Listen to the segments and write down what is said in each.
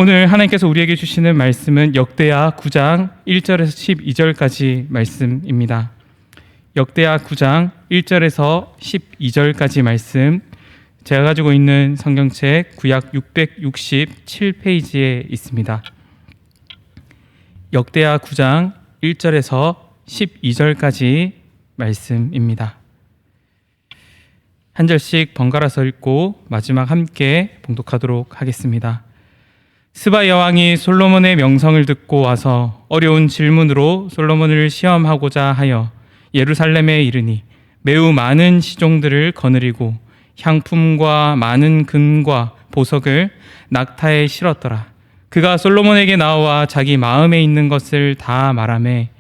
오늘 하나님께서 우리에게 주시는 말씀은 역대하 9장 1절에서 12절까지 말씀입니다. 역대하 9장 1절에서 12절까지 말씀, 제가 가지고 있는 성경책 구약 667페이지에 있습니다. 역대하 9장 1절에서 12절까지 말씀입니다. 한 절씩 번갈아서 읽고 마지막 함께 봉독하도록 하겠습니다. 스바 여왕이 솔로몬의 명성을 듣고 와서 어려운 질문으로 솔로몬을 시험하고자 하여 예루살렘에 이르니 매우 많은 시종들을 거느리고 향품과 많은 금과 보석을 낙타에 실었더라. 그가 솔로몬에게 나와 자기 마음에 있는 것을 다 말하매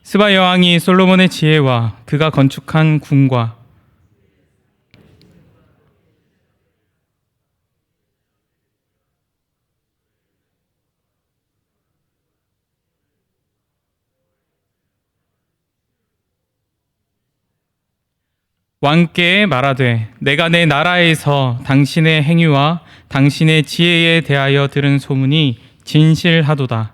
스바 여왕이 솔로몬의 지혜와 그가 건축한 궁과 왕께 말하되 내가 내 나라에서 당신의 행위와 당신의 지혜에 대하여 들은 소문이 진실하도다.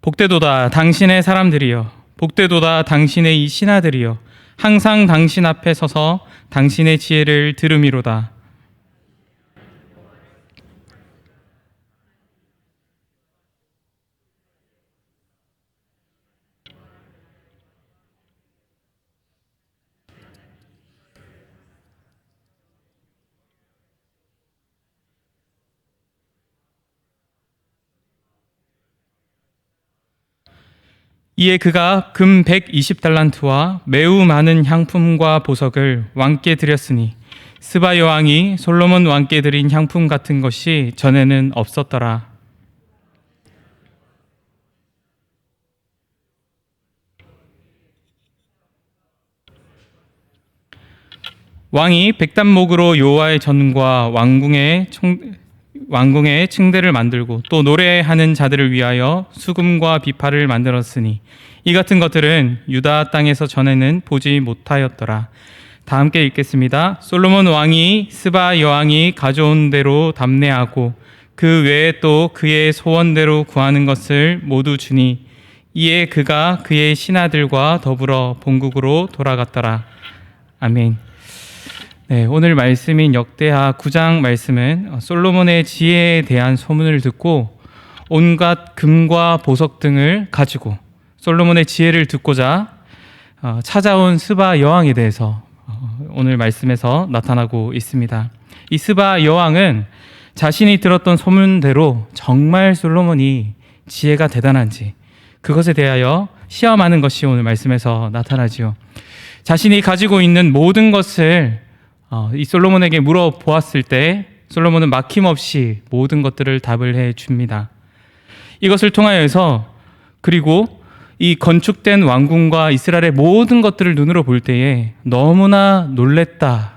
복되도다 당신의 사람들이여, 복되도다 당신의 이 신하들이여, 항상 당신 앞에 서서 당신의 지혜를 들음이로다. 이에 그가 금 120달란트와 매우 많은 향품과 보석을 왕께 드렸으니 스바 여왕이 솔로몬 왕께 드린 향품 같은 것이 전에는 없었더라. 왕이 백단목으로 여호와의 전과 왕궁의 층대를 만들고 또 노래하는 자들을 위하여 수금과 비파를 만들었으니 이 같은 것들은 유다 땅에서 전에는 보지 못하였더라. 다 함께 읽겠습니다. 솔로몬 왕이 스바 여왕이 가져온 대로 담내하고 그 외에 또 그의 소원대로 구하는 것을 모두 주니 이에 그가 그의 신하들과 더불어 본국으로 돌아갔더라. 아멘. 네, 오늘 말씀인 역대하 9장 말씀은 솔로몬의 지혜에 대한 소문을 듣고 온갖 금과 보석 등을 가지고 솔로몬의 지혜를 듣고자 찾아온 스바 여왕에 대해서 오늘 말씀에서 나타나고 있습니다. 이 스바 여왕은 자신이 들었던 소문대로 정말 솔로몬이 지혜가 대단한지 그것에 대하여 시험하는 것이 오늘 말씀에서 나타나지요. 자신이 가지고 있는 모든 것을 이 솔로몬에게 물어보았을 때 솔로몬은 막힘없이 모든 것들을 답을 해 줍니다. 이것을 통하여서 그리고 이 건축된 왕궁과 이스라엘의 모든 것들을 눈으로 볼 때에 너무나 놀랬다,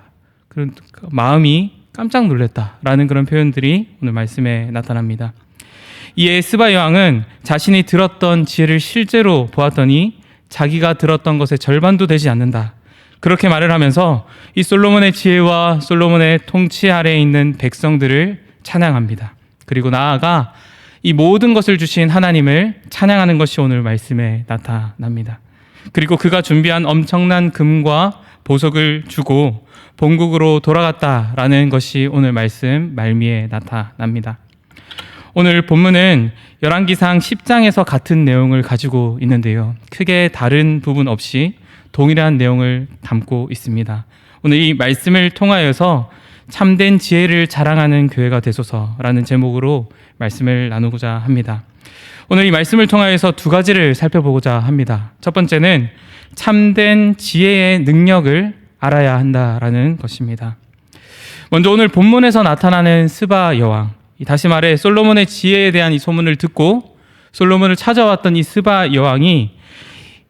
그런 마음이 깜짝 놀랐다라는 그런 표현들이 오늘 말씀에 나타납니다. 이에 스바 여왕은 자신이 들었던 지혜를 실제로 보았더니 자기가 들었던 것의 절반도 되지 않는다, 그렇게 말을 하면서 이 솔로몬의 지혜와 솔로몬의 통치 아래에 있는 백성들을 찬양합니다. 그리고 나아가 이 모든 것을 주신 하나님을 찬양하는 것이 오늘 말씀에 나타납니다. 그리고 그가 준비한 엄청난 금과 보석을 주고 본국으로 돌아갔다라는 것이 오늘 말씀 말미에 나타납니다. 오늘 본문은 열왕기상 10장에서 같은 내용을 가지고 있는데요, 크게 다른 부분 없이 동일한 내용을 담고 있습니다. 오늘 이 말씀을 통하여서 참된 지혜를 자랑하는 교회가 되소서라는 제목으로 말씀을 나누고자 합니다. 오늘 이 말씀을 통하여서 두 가지를 살펴보고자 합니다. 첫 번째는 참된 지혜의 능력을 알아야 한다라는 것입니다. 먼저 오늘 본문에서 나타나는 스바 여왕, 다시 말해 솔로몬의 지혜에 대한 이 소문을 듣고 솔로몬을 찾아왔던 이 스바 여왕이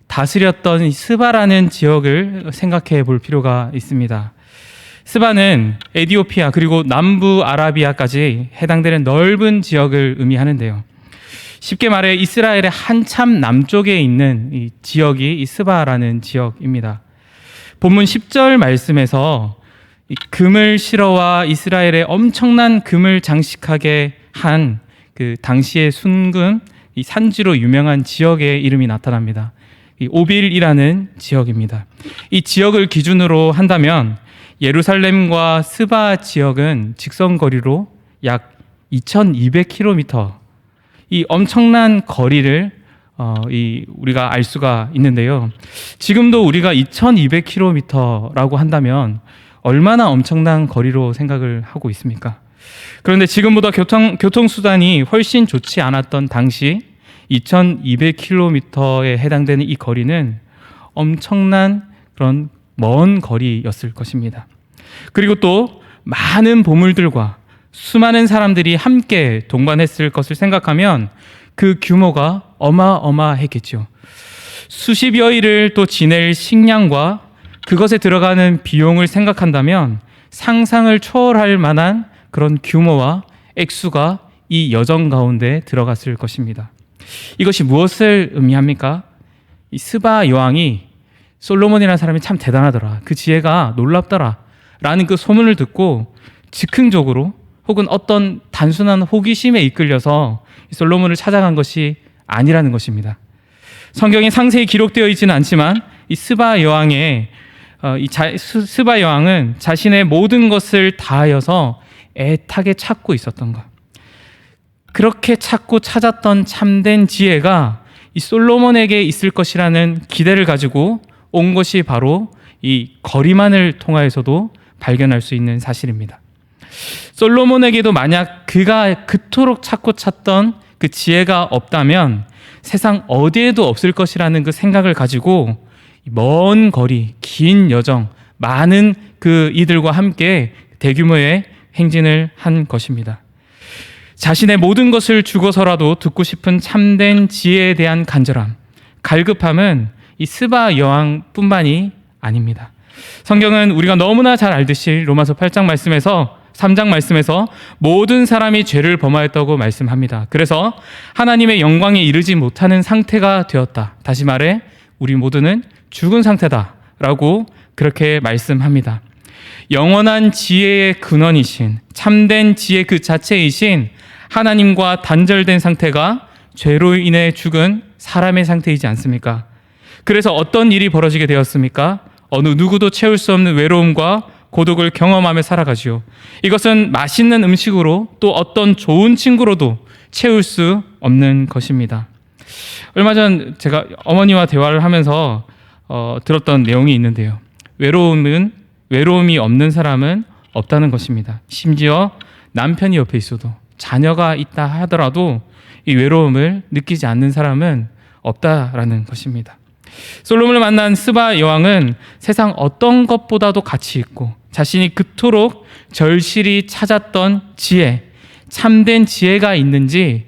다스렸던 이 스바라는 지역을 생각해 볼 필요가 있습니다. 스바는 에티오피아 그리고 남부 아라비아까지 해당되는 넓은 지역을 의미하는데요. 쉽게 말해 이스라엘의 한참 남쪽에 있는 이 지역이 이 스바라는 지역입니다. 본문 10절 말씀에서 이 금을 실어와 이스라엘의 엄청난 금을 장식하게 한 그 당시의 순금 이 산지로 유명한 지역의 이름이 나타납니다. 이 오빌이라는 지역입니다. 이 지역을 기준으로 한다면 예루살렘과 스바 지역은 직선 거리로 약 2200km, 이 엄청난 거리를 우리가 알 수가 있는데요. 지금도 우리가 2200km라고 한다면 얼마나 엄청난 거리로 생각을 하고 있습니까? 그런데 지금보다 교통수단이 훨씬 좋지 않았던 당시 2200km에 해당되는 이 거리는 엄청난 그런 먼 거리였을 것입니다. 그리고 또 많은 보물들과 수많은 사람들이 함께 동반했을 것을 생각하면 그 규모가 어마어마했겠죠. 수십여일을 또 지낼 식량과 그것에 들어가는 비용을 생각한다면 상상을 초월할 만한 그런 규모와 액수가 이 여정 가운데 들어갔을 것입니다. 이것이 무엇을 의미합니까? 이 스바 여왕이 솔로몬이라는 사람이 참 대단하더라, 그 지혜가 놀랍더라 라는 그 소문을 듣고 즉흥적으로 혹은 어떤 단순한 호기심에 이끌려서 솔로몬을 찾아간 것이 아니라는 것입니다. 성경에 상세히 기록되어 있지는 않지만 이 스바 여왕의 스바 여왕은 자신의 모든 것을 다하여서 애타게 찾고 있었던 것, 그렇게 찾고 찾았던 참된 지혜가 이 솔로몬에게 있을 것이라는 기대를 가지고 온 것이 바로 이 거리만을 통하여서도 발견할 수 있는 사실입니다. 솔로몬에게도 만약 그가 그토록 찾고 찾던 그 지혜가 없다면 세상 어디에도 없을 것이라는 그 생각을 가지고 먼 거리, 긴 여정, 많은 그 이들과 함께 대규모의 행진을 한 것입니다. 자신의 모든 것을 주고서라도 듣고 싶은 참된 지혜에 대한 간절함, 갈급함은 이 스바 여왕뿐만이 아닙니다. 성경은 우리가 너무나 잘 알듯이 로마서 8장 말씀에서 3장 말씀에서 모든 사람이 죄를 범하였다고 말씀합니다. 그래서 하나님의 영광에 이르지 못하는 상태가 되었다. 다시 말해 우리 모두는 죽은 상태다라고 그렇게 말씀합니다. 영원한 지혜의 근원이신, 참된 지혜 그 자체이신 하나님과 단절된 상태가 죄로 인해 죽은 사람의 상태이지 않습니까? 그래서 어떤 일이 벌어지게 되었습니까? 어느 누구도 채울 수 없는 외로움과 고독을 경험하며 살아가지요. 이것은 맛있는 음식으로 또 어떤 좋은 친구로도 채울 수 없는 것입니다. 얼마 전 제가 어머니와 대화를 하면서 들었던 내용이 있는데요. 외로움이 없는 사람은 없다는 것입니다. 심지어 남편이 옆에 있어도, 자녀가 있다 하더라도 이 외로움을 느끼지 않는 사람은 없다라는 것입니다. 솔로몬을 만난 스바 여왕은 세상 어떤 것보다도 가치 있고 자신이 그토록 절실히 찾았던 지혜, 참된 지혜가 있는지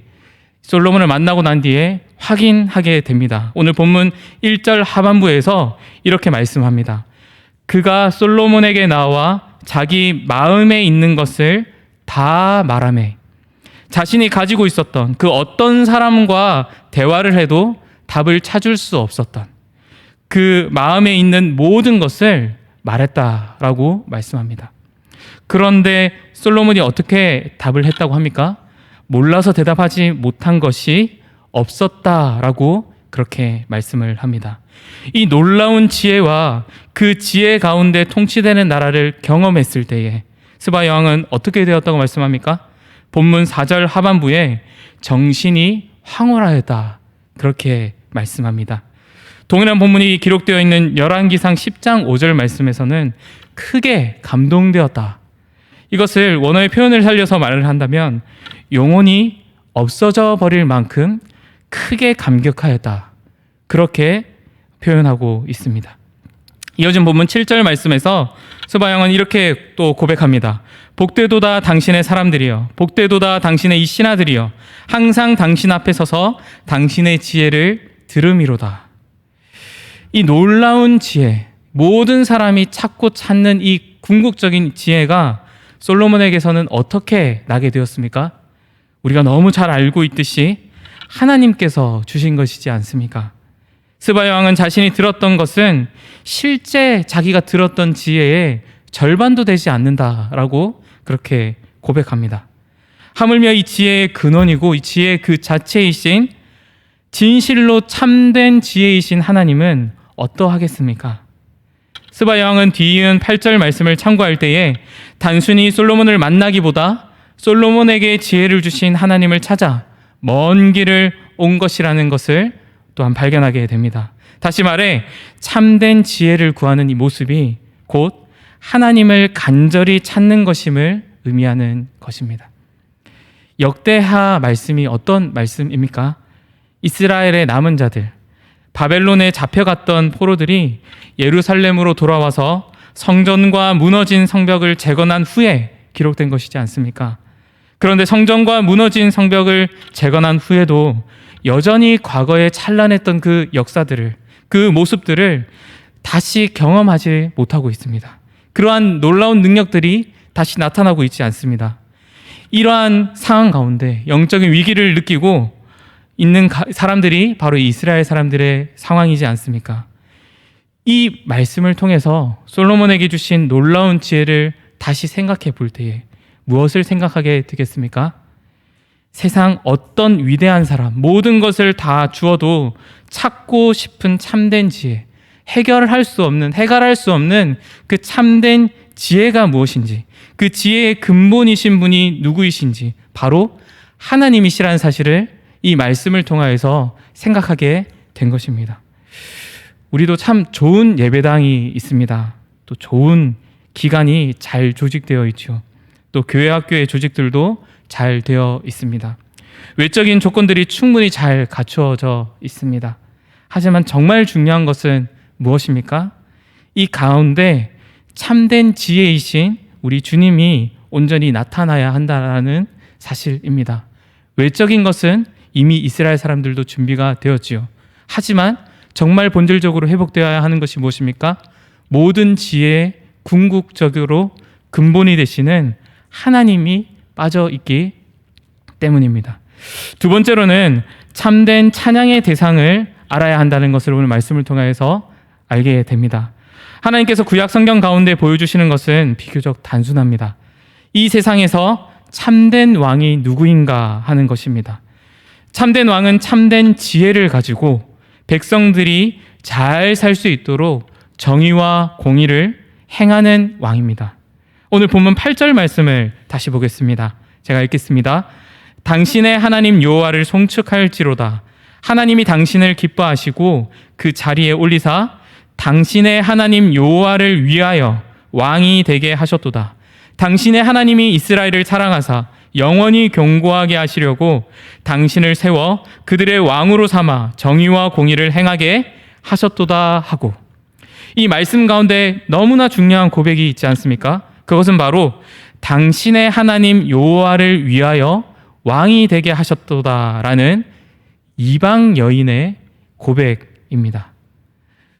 솔로몬을 만나고 난 뒤에 확인하게 됩니다. 오늘 본문 1절 하반부에서 이렇게 말씀합니다. 그가 솔로몬에게 나와 자기 마음에 있는 것을 다 말하매, 자신이 가지고 있었던 그 어떤 사람과 대화를 해도 답을 찾을 수 없었던 그 마음에 있는 모든 것을 말했다라고 말씀합니다. 그런데 솔로몬이 어떻게 답을 했다고 합니까? 몰라서 대답하지 못한 것이 없었다라고 그렇게 말씀을 합니다. 이 놀라운 지혜와 그 지혜 가운데 통치되는 나라를 경험했을 때에 스바 여왕은 어떻게 되었다고 말씀합니까? 본문 4절 하반부에 정신이 황홀하였다 그렇게 말씀합니다. 동일한 본문이 기록되어 있는 열왕기상 10장 5절 말씀에서는 크게 감동되었다. 이것을 원어의 표현을 살려서 말을 한다면 영혼이 없어져 버릴 만큼 크게 감격하였다. 그렇게 표현하고 있습니다. 이어진 본문 7절 말씀에서 스바 여왕은 이렇게 또 고백합니다. 복되도다 당신의 사람들이여, 복되도다 당신의 이 신하들이여, 항상 당신 앞에 서서 당신의 지혜를 들음이로다. 이 놀라운 지혜, 모든 사람이 찾고 찾는 이 궁극적인 지혜가 솔로몬에게서는 어떻게 나게 되었습니까? 우리가 너무 잘 알고 있듯이 하나님께서 주신 것이지 않습니까? 스바야 왕은 자신이 들었던 것은 실제 자기가 들었던 지혜의 절반도 되지 않는다라고 그렇게 고백합니다. 하물며 이 지혜의 근원이고 이 지혜의 그 자체이신 진실로 참된 지혜이신 하나님은 어떠하겠습니까? 스바야 왕은 뒤이은 8절 말씀을 참고할 때에 단순히 솔로몬을 만나기보다 솔로몬에게 지혜를 주신 하나님을 찾아 먼 길을 온 것이라는 것을 또한 발견하게 됩니다. 다시 말해 참된 지혜를 구하는 이 모습이 곧 하나님을 간절히 찾는 것임을 의미하는 것입니다. 역대하 말씀이 어떤 말씀입니까? 이스라엘의 남은 자들, 바벨론에 잡혀갔던 포로들이 예루살렘으로 돌아와서 성전과 무너진 성벽을 재건한 후에 기록된 것이지 않습니까? 그런데 성전과 무너진 성벽을 재건한 후에도 여전히 과거에 찬란했던 그 역사들을, 그 모습들을 다시 경험하지 못하고 있습니다. 그러한 놀라운 능력들이 다시 나타나고 있지 않습니다. 이러한 상황 가운데 영적인 위기를 느끼고 있는 사람들이 바로 이스라엘 사람들의 상황이지 않습니까? 이 말씀을 통해서 솔로몬에게 주신 놀라운 지혜를 다시 생각해 볼 때에 무엇을 생각하게 되겠습니까? 세상 어떤 위대한 사람, 모든 것을 다 주어도 찾고 싶은 참된 지혜, 해결할 수 없는 그 참된 지혜가 무엇인지, 그 지혜의 근본이신 분이 누구이신지 바로 하나님이시라는 사실을 이 말씀을 통하여서 생각하게 된 것입니다. 우리도 참 좋은 예배당이 있습니다. 또 좋은 기관이 잘 조직되어 있죠. 또 교회 학교의 조직들도 잘 되어 있습니다. 외적인 조건들이 충분히 잘 갖추어져 있습니다. 하지만 정말 중요한 것은 무엇입니까? 이 가운데 참된 지혜이신 우리 주님이 온전히 나타나야 한다는 사실입니다. 외적인 것은 이미 이스라엘 사람들도 준비가 되었지요. 하지만 정말 본질적으로 회복되어야 하는 것이 무엇입니까? 모든 지혜의 궁극적으로 근본이 되시는 하나님이 빠져 있기 때문입니다. 두 번째로는 참된 찬양의 대상을 알아야 한다는 것을 오늘 말씀을 통해서 알게 됩니다. 하나님께서 구약 성경 가운데 보여주시는 것은 비교적 단순합니다. 이 세상에서 참된 왕이 누구인가 하는 것입니다. 참된 왕은 참된 지혜를 가지고 백성들이 잘 살 수 있도록 정의와 공의를 행하는 왕입니다. 오늘 본문 8절 말씀을 다시 보겠습니다. 제가 읽겠습니다. 당신의 하나님 여호와를 송축할지로다. 하나님이 당신을 기뻐하시고 그 자리에 올리사 당신의 하나님 여호와를 위하여 왕이 되게 하셨도다. 당신의 하나님이 이스라엘을 사랑하사 영원히 견고하게 하시려고 당신을 세워 그들의 왕으로 삼아 정의와 공의를 행하게 하셨도다 하고, 이 말씀 가운데 너무나 중요한 고백이 있지 않습니까? 그것은 바로 당신의 하나님 여호와를 위하여 왕이 되게 하셨도다라는 이방 여인의 고백입니다.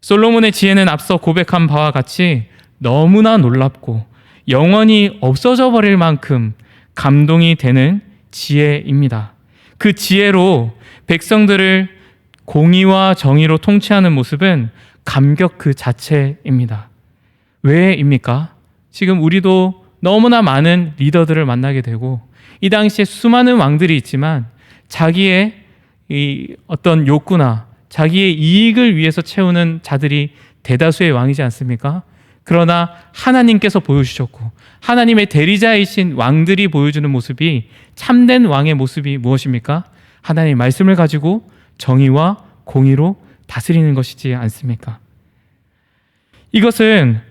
솔로몬의 지혜는 앞서 고백한 바와 같이 너무나 놀랍고 영원히 없어져 버릴 만큼 감동이 되는 지혜입니다. 그 지혜로 백성들을 공의와 정의로 통치하는 모습은 감격 그 자체입니다. 왜입니까? 지금 우리도 너무나 많은 리더들을 만나게 되고 이 당시에 수많은 왕들이 있지만 자기의 이 어떤 욕구나 자기의 이익을 위해서 채우는 자들이 대다수의 왕이지 않습니까? 그러나 하나님께서 보여주셨고 하나님의 대리자이신 왕들이 보여주는 모습이 참된 왕의 모습이 무엇입니까? 하나님의 말씀을 가지고 정의와 공의로 다스리는 것이지 않습니까? 이것은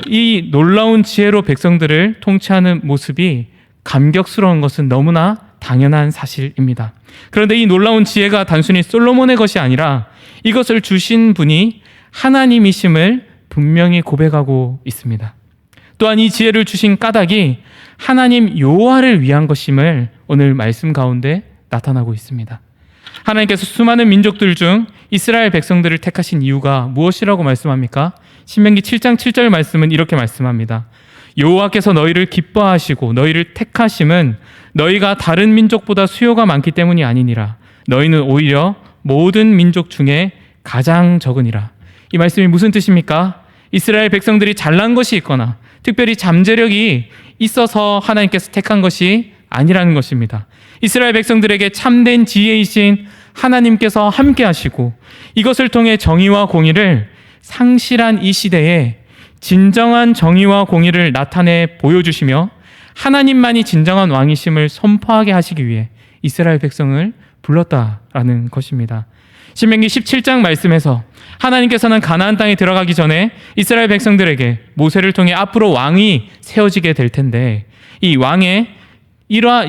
이 놀라운 지혜로 백성들을 통치하는 모습이 감격스러운 것은 너무나 당연한 사실입니다. 그런데 이 놀라운 지혜가 단순히 솔로몬의 것이 아니라 이것을 주신 분이 하나님이심을 분명히 고백하고 있습니다. 또한 이 지혜를 주신 까닭이 하나님 여호와를 위한 것임을 오늘 말씀 가운데 나타나고 있습니다. 하나님께서 수많은 민족들 중 이스라엘 백성들을 택하신 이유가 무엇이라고 말씀합니까? 신명기 7장 7절 말씀은 이렇게 말씀합니다. 여호와께서 너희를 기뻐하시고 너희를 택하심은 너희가 다른 민족보다 수요가 많기 때문이 아니니라. 너희는 오히려 모든 민족 중에 가장 적으니라. 이 말씀이 무슨 뜻입니까? 이스라엘 백성들이 잘난 것이 있거나 특별히 잠재력이 있어서 하나님께서 택한 것이 아니라는 것입니다. 이스라엘 백성들에게 참된 지혜이신 하나님께서 함께 하시고 이것을 통해 정의와 공의를 상실한 이 시대에 진정한 정의와 공의를 나타내 보여주시며 하나님만이 진정한 왕이심을 선포하게 하시기 위해 이스라엘 백성을 불렀다라는 것입니다. 신명기 17장 말씀에서 하나님께서는 가나안 땅에 들어가기 전에 이스라엘 백성들에게 모세를 통해 앞으로 왕이 세워지게 될 텐데 이 왕의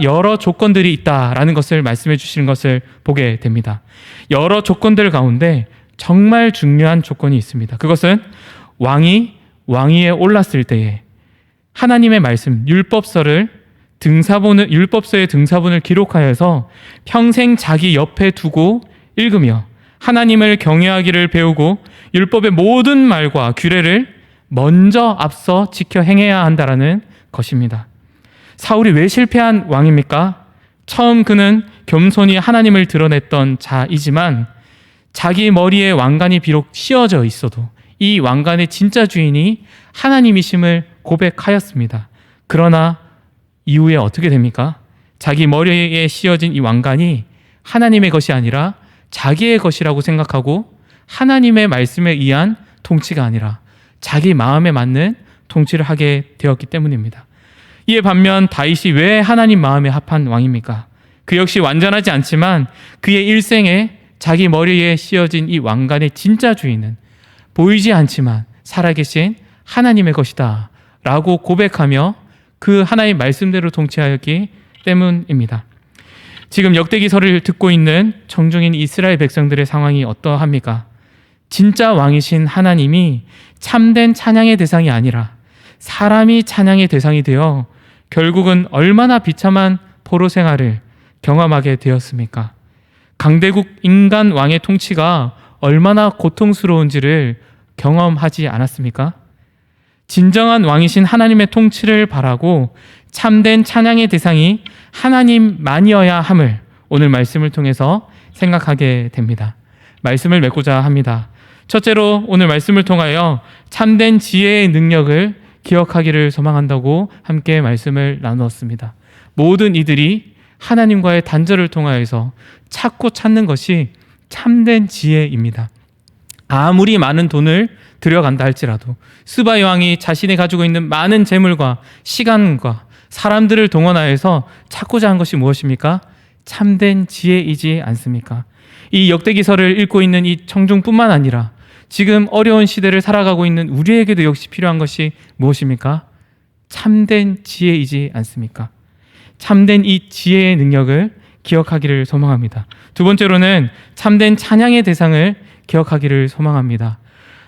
여러 조건들이 있다라는 것을 말씀해 주시는 것을 보게 됩니다. 여러 조건들 가운데 정말 중요한 조건이 있습니다. 그것은 왕이 왕위에 올랐을 때에 하나님의 말씀 율법서의 등사본을 기록하여서 평생 자기 옆에 두고 읽으며 하나님을 경외하기를 배우고 율법의 모든 말과 규례를 먼저 앞서 지켜 행해야 한다라는 것입니다. 사울이 왜 실패한 왕입니까? 처음 그는 겸손히 하나님을 드러냈던 자이지만 자기 머리에 왕관이 비록 씌워져 있어도 이 왕관의 진짜 주인이 하나님이심을 고백하였습니다. 그러나 이후에 어떻게 됩니까? 자기 머리에 씌워진 이 왕관이 하나님의 것이 아니라 자기의 것이라고 생각하고 하나님의 말씀에 의한 통치가 아니라 자기 마음에 맞는 통치를 하게 되었기 때문입니다. 이에 반면 다윗이 왜 하나님 마음에 합한 왕입니까? 그 역시 완전하지 않지만 그의 일생에 자기 머리에 씌워진 이 왕관의 진짜 주인은 보이지 않지만 살아계신 하나님의 것이다 라고 고백하며 그 하나의 말씀대로 통치하였기 때문입니다. 지금 역대기서를 듣고 있는 청중인 이스라엘 백성들의 상황이 어떠합니까? 진짜 왕이신 하나님이 참된 찬양의 대상이 아니라 사람이 찬양의 대상이 되어 결국은 얼마나 비참한 포로 생활을 경험하게 되었습니까? 강대국 인간 왕의 통치가 얼마나 고통스러운지를 경험하지 않았습니까? 진정한 왕이신 하나님의 통치를 바라고 참된 찬양의 대상이 하나님만이어야 함을 오늘 말씀을 통해서 생각하게 됩니다. 말씀을 맺고자 합니다. 첫째로 오늘 말씀을 통하여 참된 지혜의 능력을 기억하기를 소망한다고 함께 말씀을 나누었습니다. 모든 이들이 하나님과의 단절을 통하여서 찾는 것이 참된 지혜입니다. 아무리 많은 돈을 들여간다 할지라도 스바 여왕이 자신이 가지고 있는 많은 재물과 시간과 사람들을 동원하여서 찾고자 한 것이 무엇입니까? 참된 지혜이지 않습니까? 이 역대기서를 읽고 있는 이 청중뿐만 아니라 지금 어려운 시대를 살아가고 있는 우리에게도 역시 필요한 것이 무엇입니까? 참된 지혜이지 않습니까? 참된 이 지혜의 능력을 기억하기를 소망합니다. 두 번째로는 참된 찬양의 대상을 기억하기를 소망합니다.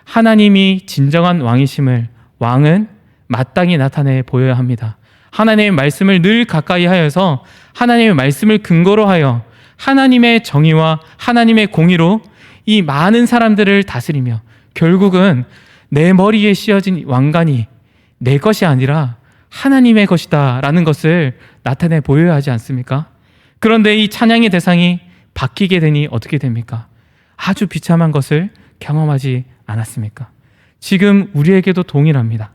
하나님이 진정한 왕이심을 왕은 마땅히 나타내 보여야 합니다. 하나님의 말씀을 늘 가까이 하여서 하나님의 말씀을 근거로 하여 하나님의 정의와 하나님의 공의로 이 많은 사람들을 다스리며 결국은 내 머리에 씌워진 왕관이 내 것이 아니라 하나님의 것이다 라는 것을 나타내 보여야 하지 않습니까? 그런데 이 찬양의 대상이 바뀌게 되니 어떻게 됩니까? 아주 비참한 것을 경험하지 않았습니까? 지금 우리에게도 동일합니다.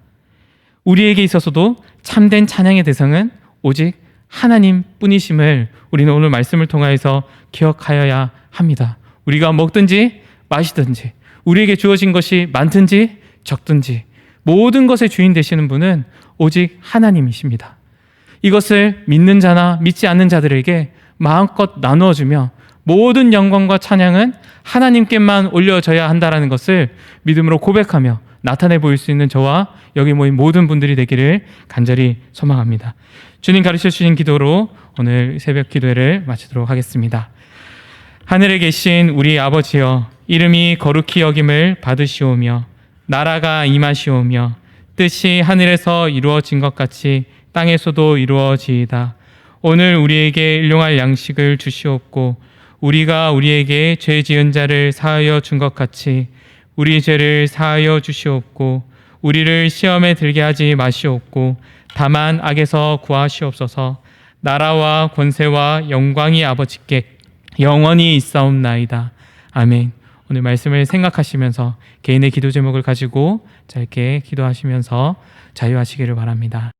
우리에게 있어서도 참된 찬양의 대상은 오직 하나님뿐이심을 우리는 오늘 말씀을 통하여서 기억하여야 합니다. 우리가 먹든지 마시든지 우리에게 주어진 것이 많든지 적든지 모든 것의 주인 되시는 분은 오직 하나님이십니다. 이것을 믿는 자나 믿지 않는 자들에게 마음껏 나누어주며 모든 영광과 찬양은 하나님께만 올려져야 한다는 것을 믿음으로 고백하며 나타내 보일 수 있는 저와 여기 모인 모든 분들이 되기를 간절히 소망합니다. 주님 가르쳐 주신 기도로 오늘 새벽 기도회를 마치도록 하겠습니다. 하늘에 계신 우리 아버지여, 이름이 거룩히 여김을 받으시오며 나라가 임하시오며 뜻이 하늘에서 이루어진 것 같이 땅에서도 이루어지이다. 오늘 우리에게 일용할 양식을 주시옵고 우리가 우리에게 죄 지은 자를 사하여 준 것 같이 우리 죄를 사하여 주시옵고 우리를 시험에 들게 하지 마시옵고 다만 악에서 구하시옵소서. 나라와 권세와 영광이 아버지께 영원히 있사옵나이다. 아멘. 오늘 말씀을 생각하시면서 개인의 기도 제목을 가지고 짧게 기도하시면서 자유하시기를 바랍니다.